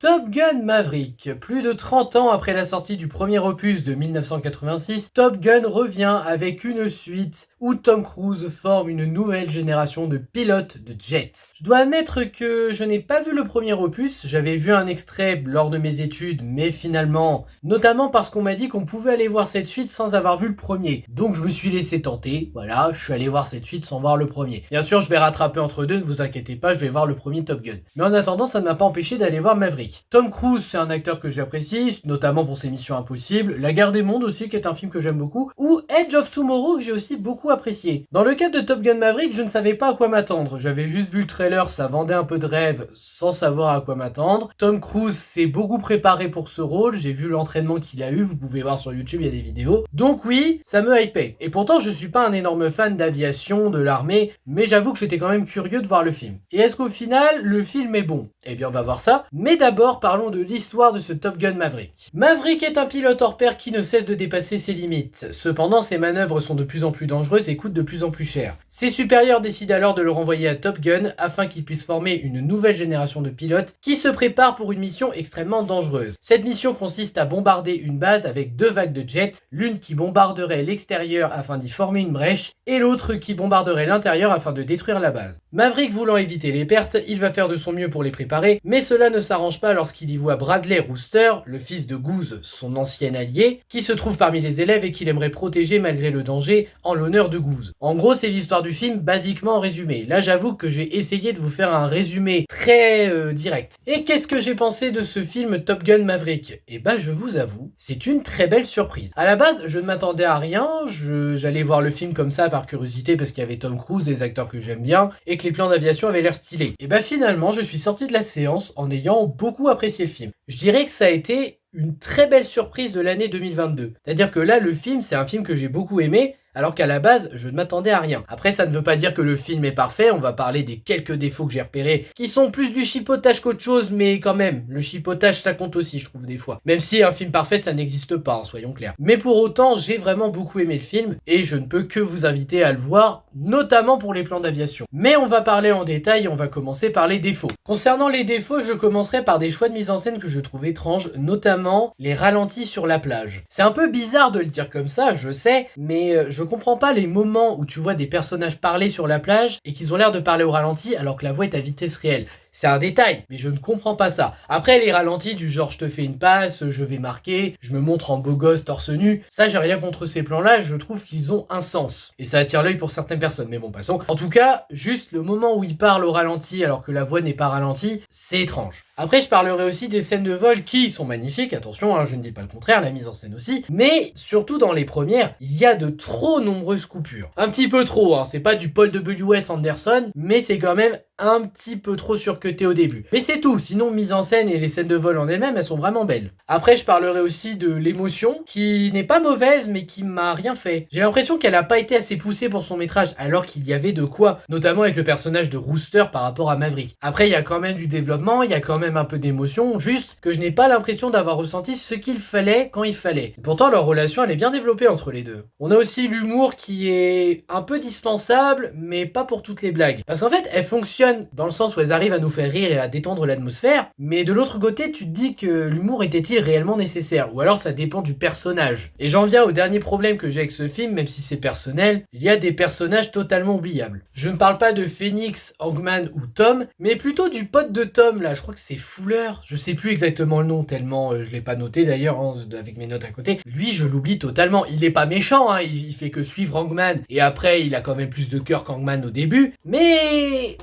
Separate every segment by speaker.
Speaker 1: Top Gun Maverick. Plus de 30 ans après la sortie du premier opus de 1986, Top Gun revient avec une suite où Tom Cruise forme une nouvelle génération de pilotes de jet. Je dois admettre que je n'ai pas vu le premier opus, j'avais vu un extrait lors de mes études, mais finalement, notamment parce qu'on m'a dit qu'on pouvait aller voir cette suite sans avoir vu le premier. Donc je me suis laissé tenter, voilà, je suis allé voir cette suite sans voir le premier. Bien sûr, je vais rattraper entre deux, ne vous inquiétez pas, je vais voir le premier Top Gun. Mais en attendant, ça ne m'a pas empêché d'aller voir Maverick. Tom Cruise, c'est un acteur que j'apprécie, notamment pour ses missions impossibles, La Guerre des Mondes aussi, qui est un film que j'aime beaucoup, ou Edge of Tomorrow, que j'ai aussi beaucoup apprécié. Dans le cas de Top Gun Maverick, je ne savais pas à quoi m'attendre, j'avais juste vu le trailer, ça vendait un peu de rêve, sans savoir à quoi m'attendre. Tom Cruise s'est beaucoup préparé pour ce rôle, j'ai vu l'entraînement qu'il a eu, vous pouvez voir sur YouTube, il y a des vidéos. Donc oui, ça me hypait. Et pourtant, je suis pas un énorme fan d'aviation, de l'armée, mais j'avoue que j'étais quand même curieux de voir le film. Et est-ce qu'au final, le film est bon? Eh bien, on va voir ça. Mais d'abord, parlons de l'histoire de ce Top Gun Maverick. Maverick est un pilote hors pair qui ne cesse de dépasser ses limites. Cependant, ses manœuvres sont de plus en plus dangereuses et coûtent de plus en plus cher. Ses supérieurs décident alors de le renvoyer à Top Gun afin qu'il puisse former une nouvelle génération de pilotes qui se préparent pour une mission extrêmement dangereuse. Cette mission consiste à bombarder une base avec deux vagues de jets, l'une qui bombarderait l'extérieur afin d'y former une brèche et l'autre qui bombarderait l'intérieur afin de détruire la base. Maverick voulant éviter les pertes, il va faire de son mieux pour les préparer, mais cela ne s'arrange pas lorsqu'il y voit Bradley Rooster, le fils de Goose, son ancien allié, qui se trouve parmi les élèves et qu'il aimerait protéger malgré le danger en l'honneur de Goose. En gros, c'est l'histoire du film basiquement en résumé. Là, j'avoue que j'ai essayé de vous faire un résumé très direct. Et qu'est-ce que j'ai pensé de ce film Top Gun Maverick? Eh ben, je vous avoue, c'est une très belle surprise. À la base, je ne m'attendais à rien, j'allais voir le film comme ça par curiosité parce qu'il y avait Tom Cruise, des acteurs que j'aime bien, et que les plans d'aviation avaient l'air stylés. Et ben finalement, je suis sorti de la séance en ayant beaucoup apprécié le film. Je dirais que ça a été une très belle surprise de l'année 2022. C'est-à-dire que là, le film, c'est un film que j'ai beaucoup aimé, alors qu'à la base, je ne m'attendais à rien. Après, ça ne veut pas dire que le film est parfait, on va parler des quelques défauts que j'ai repérés, qui sont plus du chipotage qu'autre chose, mais quand même, le chipotage, ça compte aussi, je trouve, des fois. Même si un film parfait, ça n'existe pas, hein, soyons clairs. Mais pour autant, j'ai vraiment beaucoup aimé le film, et je ne peux que vous inviter à le voir, notamment pour les plans d'aviation. Mais on va parler en détail, on va commencer par les défauts. Concernant les défauts, je commencerai par des choix de mise en scène que je trouve étranges, notamment les ralentis sur la plage. C'est un peu bizarre de le dire comme ça, je sais, mais je comprends pas les moments où tu vois des personnages parler sur la plage et qu'ils ont l'air de parler au ralenti alors que la voix est à vitesse réelle. C'est un détail, mais je ne comprends pas ça. Après, les ralentis du genre je te fais une passe, je vais marquer, je me montre en beau gosse torse nu, ça j'ai rien contre ces plans-là, je trouve qu'ils ont un sens. Et ça attire l'œil pour certaines personnes, mais bon, passons. En tout cas, juste le moment où il parle au ralenti alors que la voix n'est pas ralentie, c'est étrange. Après, je parlerai aussi des scènes de vol qui sont magnifiques, attention, hein, je ne dis pas le contraire, la mise en scène aussi, mais surtout dans les premières, il y a de trop nombreuses coupures. Un petit peu trop, hein, c'est pas du Paul W.S. Anderson, mais c'est quand même un petit peu trop surcuté au début. Mais c'est tout, sinon mise en scène et les scènes de vol en elles-mêmes, elles sont vraiment belles. Après, je parlerai aussi de l'émotion, qui n'est pas mauvaise, mais qui m'a rien fait. J'ai l'impression qu'elle a pas été assez poussée pour son métrage, alors qu'il y avait de quoi, notamment avec le personnage de Rooster par rapport à Maverick. Après, il y a quand même du développement, il y a quand même un peu d'émotion, juste que je n'ai pas l'impression d'avoir ressenti ce qu'il fallait quand il fallait. Et pourtant, leur relation, elle est bien développée entre les deux. On a aussi l'humour qui est un peu dispensable, mais pas pour toutes les blagues. Parce qu'en fait, elle fonctionne dans le sens où elles arrivent à nous faire rire et à détendre l'atmosphère, mais de l'autre côté, tu te dis que l'humour était-il réellement nécessaire, ou alors ça dépend du personnage. Et j'en viens au dernier problème que j'ai avec ce film, même si c'est personnel, il y a des personnages totalement oubliables. Je ne parle pas de Phoenix, Hangman ou Tom, mais plutôt du pote de Tom là, je crois que c'est Fuller, je sais plus exactement le nom tellement je l'ai pas noté d'ailleurs hein, avec mes notes à côté. Lui, je l'oublie totalement, il est pas méchant, hein, il fait que suivre Hangman, et après il a quand même plus de cœur qu'Hangman au début, mais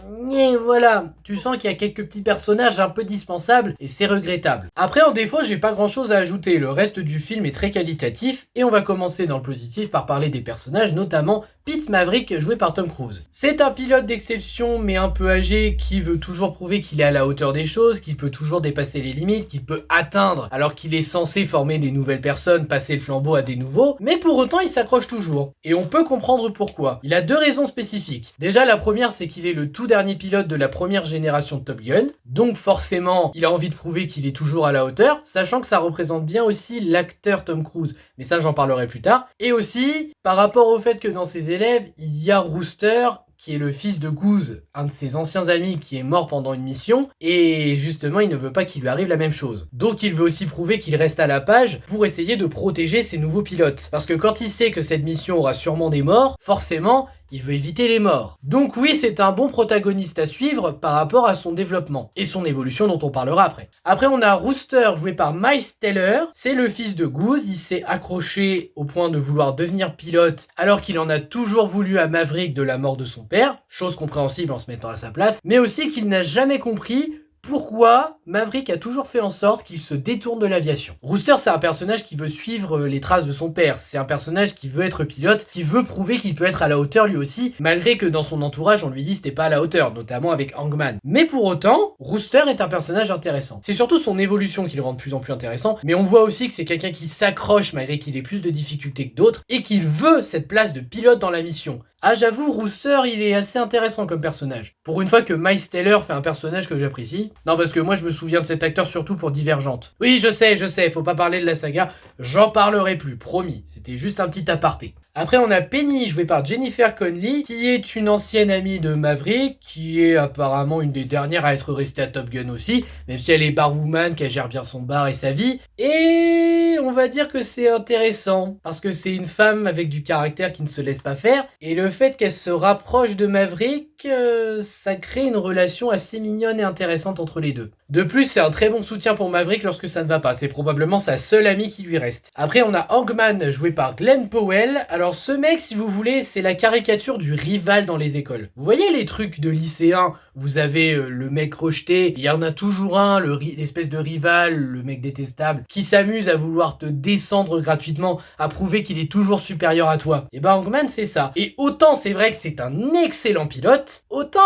Speaker 1: voilà, tu sens qu'il y a quelques petits personnages un peu dispensables et c'est regrettable. Après en défaut, j'ai pas grand chose à ajouter, le reste du film est très qualitatif et on va commencer dans le positif par parler des personnages, notamment Pete Maverick joué par Tom Cruise. C'est un pilote d'exception mais un peu âgé qui veut toujours prouver qu'il est à la hauteur des choses, qu'il peut toujours dépasser les limites, qu'il peut atteindre alors qu'il est censé former des nouvelles personnes, passer le flambeau à des nouveaux, mais pour autant il s'accroche toujours. Et on peut comprendre pourquoi. Il a deux raisons spécifiques. Déjà la première c'est qu'il est le tout dernier pilote de la première génération de Top Gun, donc forcément il a envie de prouver qu'il est toujours à la hauteur, sachant que ça représente bien aussi l'acteur Tom Cruise, mais ça j'en parlerai plus tard. Et aussi par rapport au fait que dans ses élèves il y a Rooster qui est le fils de Goose, un de ses anciens amis qui est mort pendant une mission, et justement il ne veut pas qu'il lui arrive la même chose. Donc il veut aussi prouver qu'il reste à la page pour essayer de protéger ses nouveaux pilotes. Parce que quand il sait que cette mission aura sûrement des morts, forcément, il veut éviter les morts. Donc oui, c'est un bon protagoniste à suivre par rapport à son développement et son évolution dont on parlera après. Après, on a Rooster joué par Miles Teller. C'est le fils de Goose. Il s'est accroché au point de vouloir devenir pilote alors qu'il en a toujours voulu à Maverick de la mort de son père, chose compréhensible en se mettant à sa place, mais aussi qu'il n'a jamais compris pourquoi Maverick a toujours fait en sorte qu'il se détourne de l'aviation. Rooster, c'est un personnage qui veut suivre les traces de son père. C'est un personnage qui veut être pilote, qui veut prouver qu'il peut être à la hauteur lui aussi, malgré que dans son entourage, on lui dit c'était pas à la hauteur, notamment avec Hangman. Mais pour autant, Rooster est un personnage intéressant. C'est surtout son évolution qui le rend de plus en plus intéressant, mais on voit aussi que c'est quelqu'un qui s'accroche malgré qu'il ait plus de difficultés que d'autres, et qu'il veut cette place de pilote dans la mission. Ah, j'avoue, Rooster, il est assez intéressant comme personnage. Pour une fois que Miles Teller fait un personnage que j'apprécie. Non, parce que moi, je me souviens de cet acteur surtout pour Divergente. Oui, je sais, faut pas parler de la saga. J'en parlerai plus, promis. C'était juste un petit aparté. Après, on a Penny, jouée par Jennifer Connelly, qui est une ancienne amie de Maverick, qui est apparemment une des dernières à être restée à Top Gun aussi, même si elle est barwoman, qu'elle gère bien son bar et sa vie. Et on va dire que c'est intéressant, parce que c'est une femme avec du caractère qui ne se laisse pas faire, et le fait qu'elle se rapproche de Maverick, ça crée une relation assez mignonne et intéressante entre les deux. De plus, c'est un très bon soutien pour Maverick lorsque ça ne va pas, c'est probablement sa seule amie qui lui reste. Après, on a Hangman, joué par Glenn Powell. Alors ce mec, si vous voulez, c'est la caricature du rival dans les écoles. Vous voyez les trucs de lycéens, vous avez le mec rejeté, il y en a toujours un, l'espèce de rival, le mec détestable, qui s'amuse à vouloir te descendre gratuitement, à prouver qu'il est toujours supérieur à toi. Et ben Hangman, c'est ça. Et autant c'est vrai que c'est un excellent pilote, autant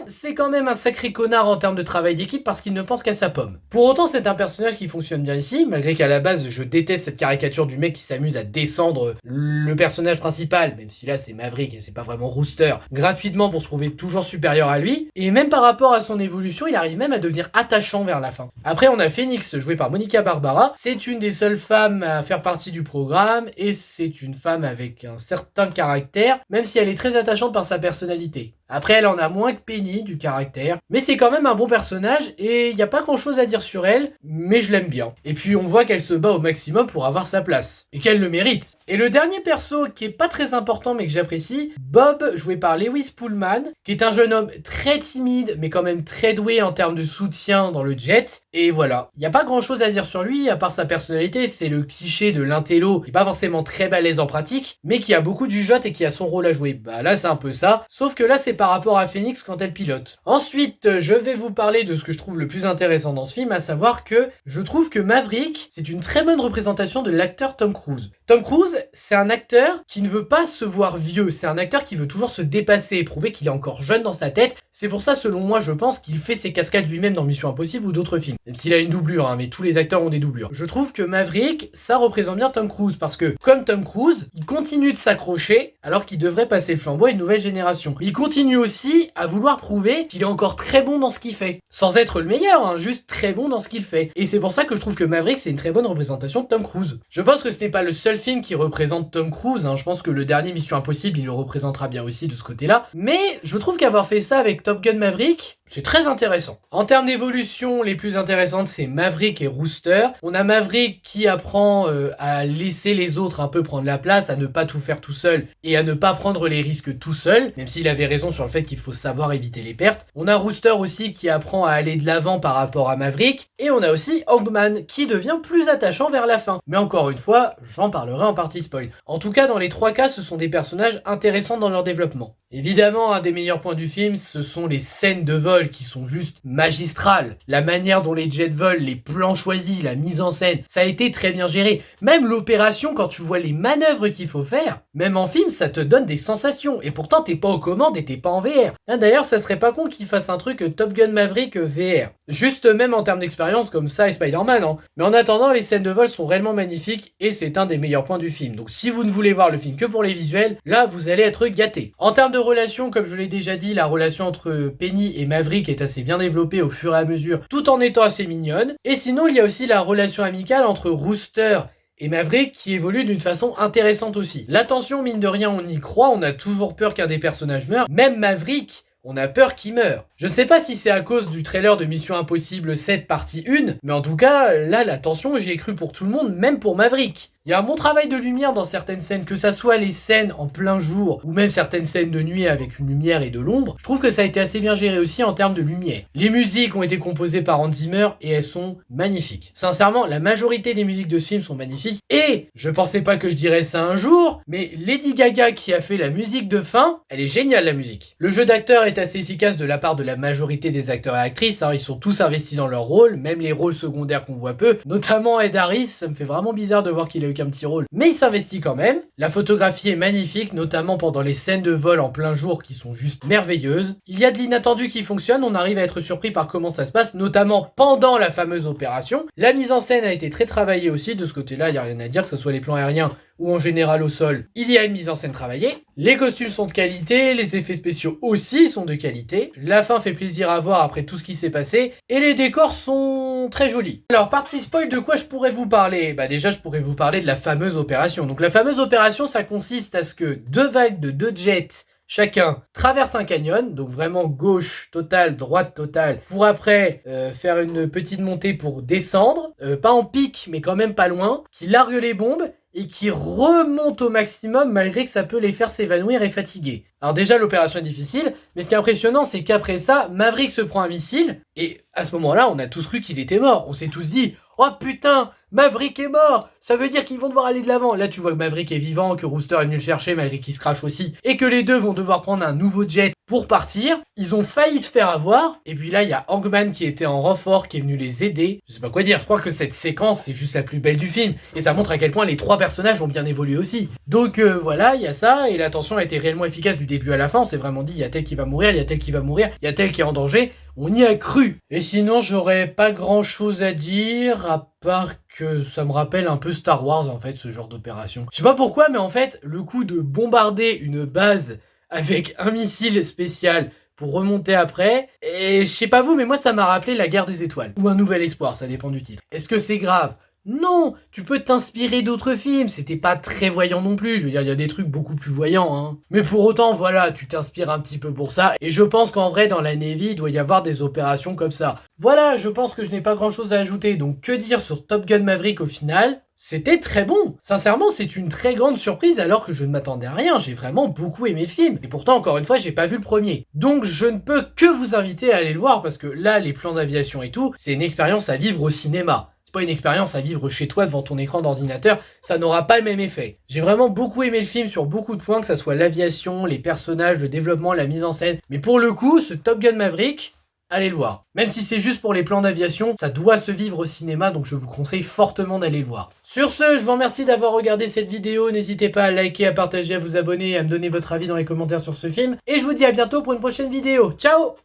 Speaker 1: c'est quand même un sacré connard en termes de travail d'équipe parce qu'il ne pense qu'à sa pomme. Pour autant, c'est un personnage qui fonctionne bien ici, malgré qu'à la base, je déteste cette caricature du mec qui s'amuse à descendre le personnage principal, même si là c'est Maverick et c'est pas vraiment Rooster, gratuitement pour se prouver toujours supérieur à lui. Et même par rapport à son évolution, il arrive même à devenir attachant vers la fin. Après, on a Phoenix, jouée par Monica Barbara. C'est une des seules femmes à faire partie du programme et c'est une femme avec un certain caractère, même si elle est très attachante par sa personnalité. Après, elle en a moins que Penny du caractère, mais c'est quand même un bon personnage et il n'y a pas grand chose à dire sur elle, mais je l'aime bien. Et puis on voit qu'elle se bat au maximum pour avoir sa place, et qu'elle le mérite. Et le dernier perso qui est pas très important mais que j'apprécie, Bob, joué par Lewis Pullman, qui est un jeune homme très timide mais quand même très doué en termes de soutien dans le jet. Et voilà, il n'y a pas grand chose à dire sur lui à part sa personnalité, c'est le cliché de l'intello qui est pas forcément très balèze en pratique, mais qui a beaucoup du jugeote et qui a son rôle à jouer. Bah là c'est un peu ça, sauf que là c'est par rapport à Phoenix quand elle pilote. Ensuite, je vais vous parler de ce que je trouve le plus intéressant dans ce film, à savoir que je trouve que Maverick, c'est une très bonne représentation de l'acteur Tom Cruise. Tom Cruise, c'est un acteur qui ne veut pas se voir vieux, c'est un acteur qui veut toujours se dépasser et prouver qu'il est encore jeune dans sa tête. C'est pour ça, selon moi, je pense qu'il fait ses cascades lui-même dans Mission Impossible ou d'autres films. Même s'il a une doublure, mais tous les acteurs ont des doublures. Je trouve que Maverick, ça représente bien Tom Cruise, parce que, comme Tom Cruise, il continue de s'accrocher alors qu'il devrait passer le flambeau à une nouvelle génération. Il continue aussi à vouloir prouver qu'il est encore très bon dans ce qu'il fait. Sans être le meilleur, juste très bon dans ce qu'il fait. Et c'est pour ça que je trouve que Maverick, c'est une très bonne représentation de Tom Cruise. Je pense que ce n'est pas le seul film qui représente Tom Cruise, je pense que le dernier Mission Impossible, il le représentera bien aussi de ce côté-là. Mais je trouve qu'avoir fait ça avec Top Gun Maverick, c'est très intéressant. En termes d'évolution, les plus intéressantes, c'est Maverick et Rooster. On a Maverick qui apprend à laisser les autres un peu prendre la place, à ne pas tout faire tout seul et à ne pas prendre les risques tout seul, même s'il avait raison sur le fait qu'il faut savoir éviter les pertes. On a Rooster aussi qui apprend à aller de l'avant par rapport à Maverick. Et on a aussi Hangman qui devient plus attachant vers la fin. Mais encore une fois, j'en parlerai en partie spoil. En tout cas, dans les trois cas, ce sont des personnages intéressants dans leur développement. Évidemment, un des meilleurs points du film, ce sont les scènes de vol qui sont juste magistrales. La manière dont les jets volent, les plans choisis, la mise en scène, ça a été très bien géré. Même l'opération, quand tu vois les manœuvres qu'il faut faire, même en film, ça te donne des sensations. Et pourtant, t'es pas aux commandes et t'es pas en VR. D'ailleurs, ça serait pas con qu'ils fassent un truc Top Gun Maverick VR. Juste même en termes d'expérience comme ça et Spider-Man. Mais en attendant, les scènes de vol sont réellement magnifiques et c'est un des meilleurs points du film. Donc si vous ne voulez voir le film que pour les visuels, là, vous allez être gâtés. En termes de relation, comme je l'ai déjà dit, la relation entre Penny et Maverick est assez bien développée au fur et à mesure, tout en étant assez mignonne. Et sinon, il y a aussi la relation amicale entre Rooster et Maverick qui évolue d'une façon intéressante aussi. La tension, mine de rien, on y croit, on a toujours peur qu'un des personnages meure, même Maverick, on a peur qu'il meure. Je ne sais pas si c'est à cause du trailer de Mission Impossible 7 partie 1, mais en tout cas, là, la tension, j'y ai cru pour tout le monde, même pour Maverick. Il y a un bon travail de lumière dans certaines scènes, que ça soit les scènes en plein jour, ou même certaines scènes de nuit avec une lumière et de l'ombre. Je trouve que ça a été assez bien géré aussi en termes de lumière. Les musiques ont été composées par Hans Zimmer et elles sont magnifiques. Sincèrement, la majorité des musiques de ce film sont magnifiques. Et je pensais pas que je dirais ça un jour, mais Lady Gaga qui a fait la musique de fin, elle est géniale la musique. Le jeu d'acteur est assez efficace de la part de la majorité des acteurs et actrices, hein. Ils sont tous investis dans leur rôle, même les rôles secondaires qu'on voit peu, notamment Ed Harris. Ça me fait vraiment bizarre de voir qu'il a eu qu'un petit rôle, mais il s'investit quand même. La photographie est magnifique, notamment pendant les scènes de vol en plein jour qui sont juste merveilleuses. Il y a de l'inattendu qui fonctionne, on arrive à être surpris par comment ça se passe, notamment pendant la fameuse opération. La mise en scène a été très travaillée aussi, de ce côté-là, il n'y a rien à dire, que ce soit les plans aériens ou en général au sol, il y a une mise en scène travaillée. Les costumes sont de qualité, les effets spéciaux aussi sont de qualité. La fin fait plaisir à voir après tout ce qui s'est passé, et les décors sont très jolis. Alors, partie spoil, de quoi je pourrais vous parler? Bah déjà, je pourrais vous parler de la fameuse opération. Donc la fameuse opération, ça consiste à ce que deux vagues de deux jets chacun traverse un canyon, donc vraiment gauche totale, droite totale, pour après faire une petite montée pour descendre, pas en pic mais quand même pas loin, qui largue les bombes et qui remonte au maximum malgré que ça peut les faire s'évanouir et fatiguer. Alors déjà l'opération est difficile, mais ce qui est impressionnant c'est qu'après ça, Maverick se prend un missile, et à ce moment-là on a tous cru qu'il était mort, on s'est tous dit « Oh putain, Maverick est mort, ça veut dire qu'ils vont devoir aller de l'avant !» Là tu vois que Maverick est vivant, que Rooster est venu le chercher malgré qu'il se crache aussi, et que les deux vont devoir prendre un nouveau jet pour partir. Ils ont failli se faire avoir, et puis là il y a Hangman qui était en renfort, qui est venu les aider. Je sais pas quoi dire, je crois que cette séquence c'est juste la plus belle du film, et ça montre à quel point les trois personnages ont bien évolué aussi. Donc voilà, il y a ça, et la tension a été réellement efficace du début à la fin, on s'est vraiment dit il y a tel qui va mourir, il y a tel qui va mourir, il y a tel qui est en danger, on y a cru. Et sinon j'aurais pas grand chose à dire, à part que ça me rappelle un peu Star Wars en fait, ce genre d'opération. Je sais pas pourquoi, mais en fait, le coup de bombarder une base avec un missile spécial pour remonter après, et je sais pas vous, mais moi ça m'a rappelé la guerre des étoiles, ou un nouvel espoir, ça dépend du titre. Est-ce que c'est grave? Non, tu peux t'inspirer d'autres films, c'était pas très voyant non plus, je veux dire, il y a des trucs beaucoup plus voyants, hein. Mais pour autant, voilà, tu t'inspires un petit peu pour ça, et je pense qu'en vrai, dans la Navy, il doit y avoir des opérations comme ça. Voilà, je pense que je n'ai pas grand chose à ajouter, donc que dire sur Top Gun Maverick au final? C'était très bon. Sincèrement, c'est une très grande surprise alors que je ne m'attendais à rien. J'ai vraiment beaucoup aimé le film. Et pourtant, encore une fois, j'ai pas vu le premier. Donc, je ne peux que vous inviter à aller le voir parce que là, les plans d'aviation et tout, c'est une expérience à vivre au cinéma. C'est pas une expérience à vivre chez toi devant ton écran d'ordinateur. Ça n'aura pas le même effet. J'ai vraiment beaucoup aimé le film sur beaucoup de points, que ça soit l'aviation, les personnages, le développement, la mise en scène. Mais pour le coup, ce Top Gun Maverick, allez le voir. Même si c'est juste pour les plans d'aviation, ça doit se vivre au cinéma, donc je vous conseille fortement d'aller le voir. Sur ce, je vous remercie d'avoir regardé cette vidéo. N'hésitez pas à liker, à partager, à vous abonner et à me donner votre avis dans les commentaires sur ce film. Et je vous dis à bientôt pour une prochaine vidéo. Ciao!